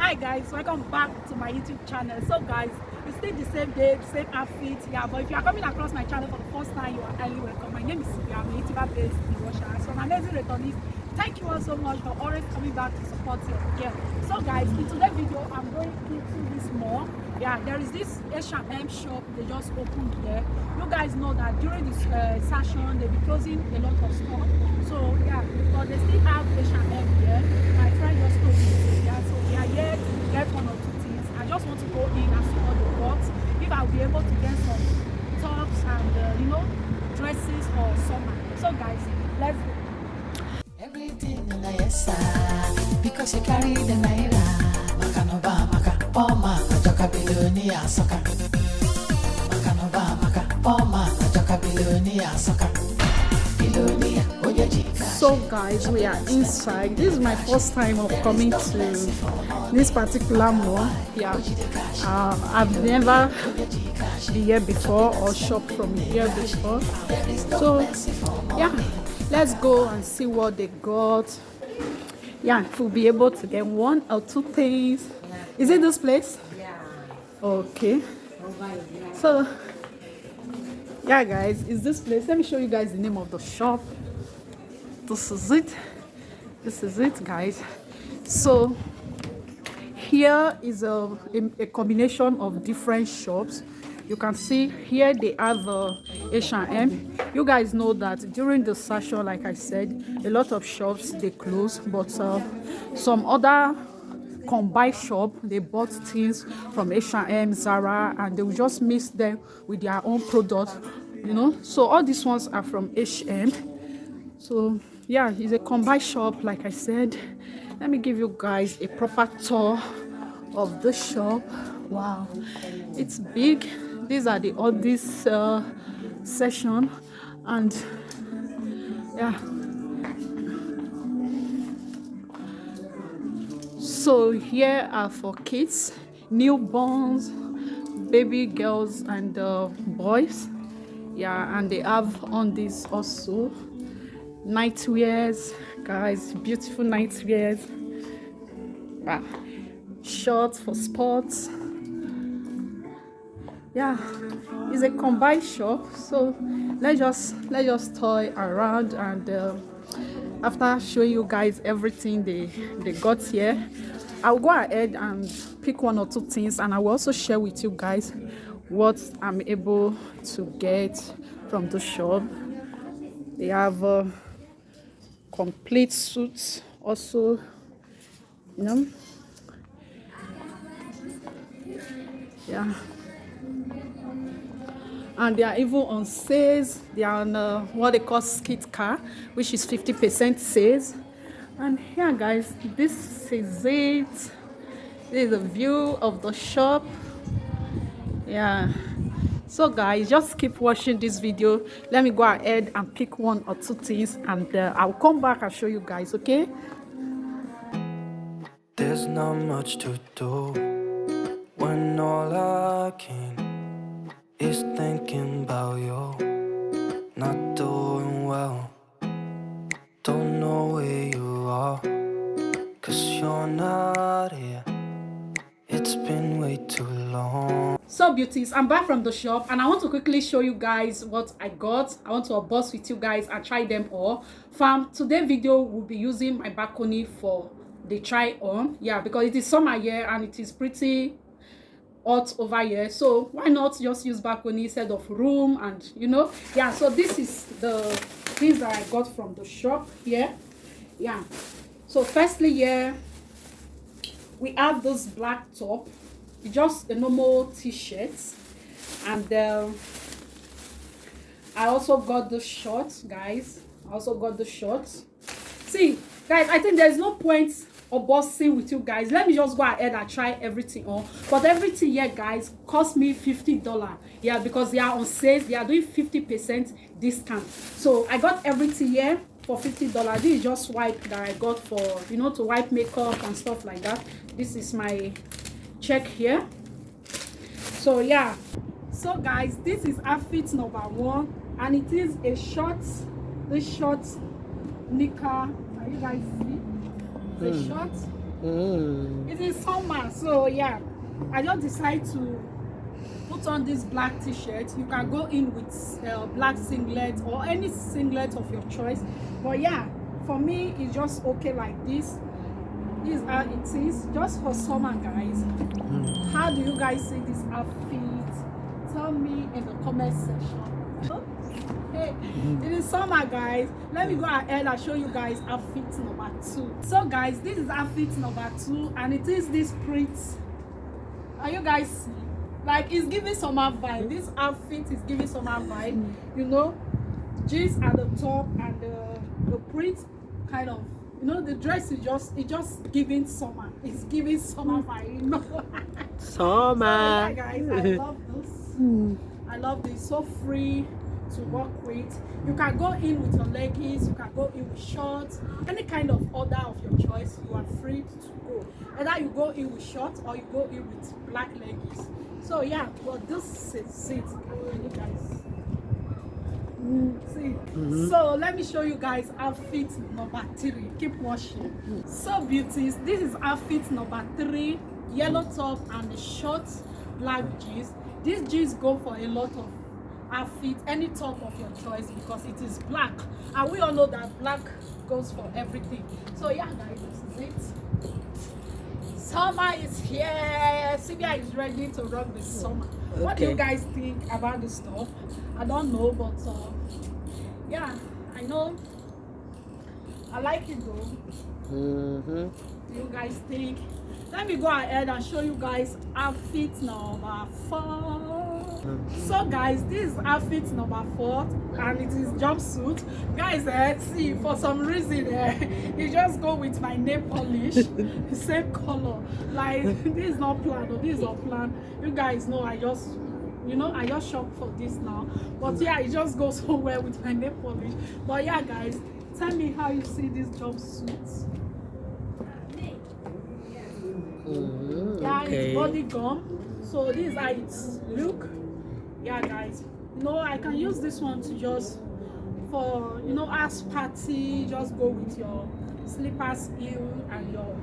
Hi guys, welcome back to my YouTube channel. So guys, it's still the same day, the same outfit. Yeah, but if you are coming across my channel for the first time, you are highly welcome. My name is Sylvia. I'm a YouTuber based in Russia. So I'm an amazing returnees. Thank you all so much for always coming back to support your girl. So guys, in today's video, I'm going into this mall. Yeah, there is this H&M shop they just opened there. You guys know that during this session, they'll be closing a lot of stuff. So yeah, but they still have H&M here. My friend just told me, yeah, so we are here to get one or two things. I just want to go in and see all the box. If I'll be able to get some tops and dresses for summer. So guys, let's go. Everything in the yes side, because you carry the naira. Makanova, maka, poma, najoka billionaire soccer. Makanova, maka, poma, najoka billionaire soccer. Billionaire, So guys, we are inside. This is my first time of coming to this particular mall. Yeah, I've never been here before or shopped from here before. So yeah, let's go and see what they got. Yeah, we'll be able to get one or two things. Is it this place? Yeah. Okay. So yeah guys, it's this place. Let me show you guys the name of the shop. This is it guys. So here is a combination of different shops. You can see here they have H&M. You guys know that during the session, like I said, a lot of shops they close, but some other combined shop they bought things from H&M, Zara, and they will just mix them with their own product, so all these ones are from H&M. So yeah, it's a combined shop, like I said. Let me give you guys a proper tour of the shop. Wow, it's big. These are all this section, and yeah, so here are for kids, newborns, baby girls and boys. Yeah, and they have on this also nightwears, guys, beautiful nightwears. Wow, shorts for sports. Yeah, it's a combined shop. So let's just toy around, and after showing you guys everything they got here, I'll go ahead and pick one or two things, and I will also share with you guys what I'm able to get from the shop. They have complete suits also, yeah, and they are even on sales. They are on what they call skit car, which is 50% sales. And here guys, this is it. This is a view of the shop. Yeah, so guys, just keep watching this video. Let me go ahead and pick one or two things, and I'll come back and show you guys. Okay, there's not much to do when all I can is thinking about you. Not doing well, don't know where you are, 'cause you're not here. It's been way too long. so beauties, I'm back from the shop, and I want to quickly show you guys what I got. I want to unbox with you guys and try them all. From today's video, we'll be using my balcony for the try on. Yeah, because it is summer here and it is pretty hot over here, so why not just use balcony instead of room? And yeah, so this is the things that I got from the shop here. Yeah, so firstly here we have this black top, just a normal t-shirts, and I also got the shorts, guys. I also got the shorts. See guys, I think there's no point of bossing with you guys. Let me just go ahead and try everything on. But everything here guys cost me $50. Yeah, because they are on sales. They are doing 50% discount. So I got everything here for $50. This is just wipe that I got for to wipe makeup and stuff like that. This is my check here. So yeah, so guys, this is outfit number 1, and it is a short, this short knicker. Can you guys see the short? It is summer, Yeah, so yeah, I just decided to put on this black t-shirt. You can go in with black singlet or any singlet of your choice, but yeah, for me it's just okay like this. This is how it is, just for summer, guys. How do you guys see this outfit? Tell me in the comment section. Hey, it is summer, guys. Let me go ahead and show you guys outfit number 2. So guys, this is outfit number 2, and it is this print. Are you guys see? Like, it's giving summer vibe. This outfit is giving summer vibe. You know, jeans at the top, and the print kind of, you know, the dress is just giving summer. It's giving summer vibe, you know. Summer. So, yeah, guys, I love this. I love this. So free to work with. You can go in with your leggings, you can go in with shorts, any kind of order of your choice. You are free to go. Either you go in with shorts or you go in with black leggings. So yeah, but this is it. Can you guys see? So let me show you guys outfit number 3. Keep watching. So beauties, this is outfit number 3. Yellow top and the short black jeans. These jeans go for a lot of outfit, any top of your choice, because it is black, and we all know that black goes for everything. So yeah, guys, this is it. Summer is here. Sylvia is ready to rock the summer. What do you guys think about this stuff? I don't know, but yeah, I know I like it though. Do you guys think? Let me go ahead and show you guys outfit number 4. So guys, this is outfit number 4, and it is jumpsuit. Guys, see, for some reason it just go with my nail polish, the same color. Like, this is not planned, or this is not planned. You guys know I just shop for this now. But yeah, it just goes so well with my nail polish. But yeah, guys, tell me how you see this jumpsuit. Yeah, it's body gum. So this is how it look. Yeah, guys, you know, I can use this one to just for, you know, house party. Just go with your slippers, heel, and your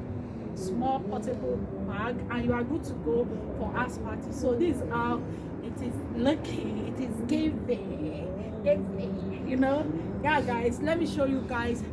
small portable bag, and you are good to go for house party. So this is how it is looking. It is giving, you know. Yeah, guys, let me show you guys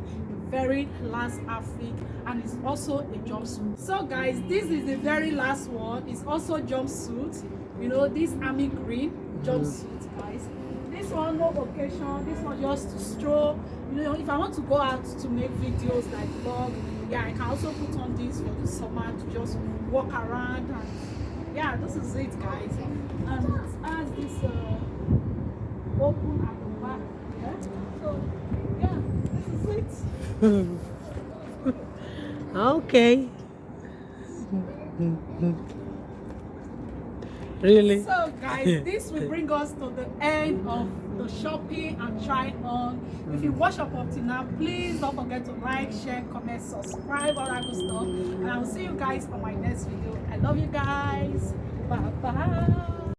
very last outfit, and it's also a jumpsuit. So guys, this is the very last one. It's also jumpsuit, you know, this army green jumpsuit, guys. This one no occasion, this one just to stroll, you know. If I want to go out to make videos like vlog, yeah, I can also put on this for the summer to just walk around. And yeah, this is it, guys. And it has this open at the back, yeah. So yeah, this is it. Okay. Really? So guys, this will bring us to the end of the shopping and try on. If you watch up to now, please don't forget to like, share, comment, subscribe, all that good stuff. And I will see you guys on my next video. I love you guys. Bye bye.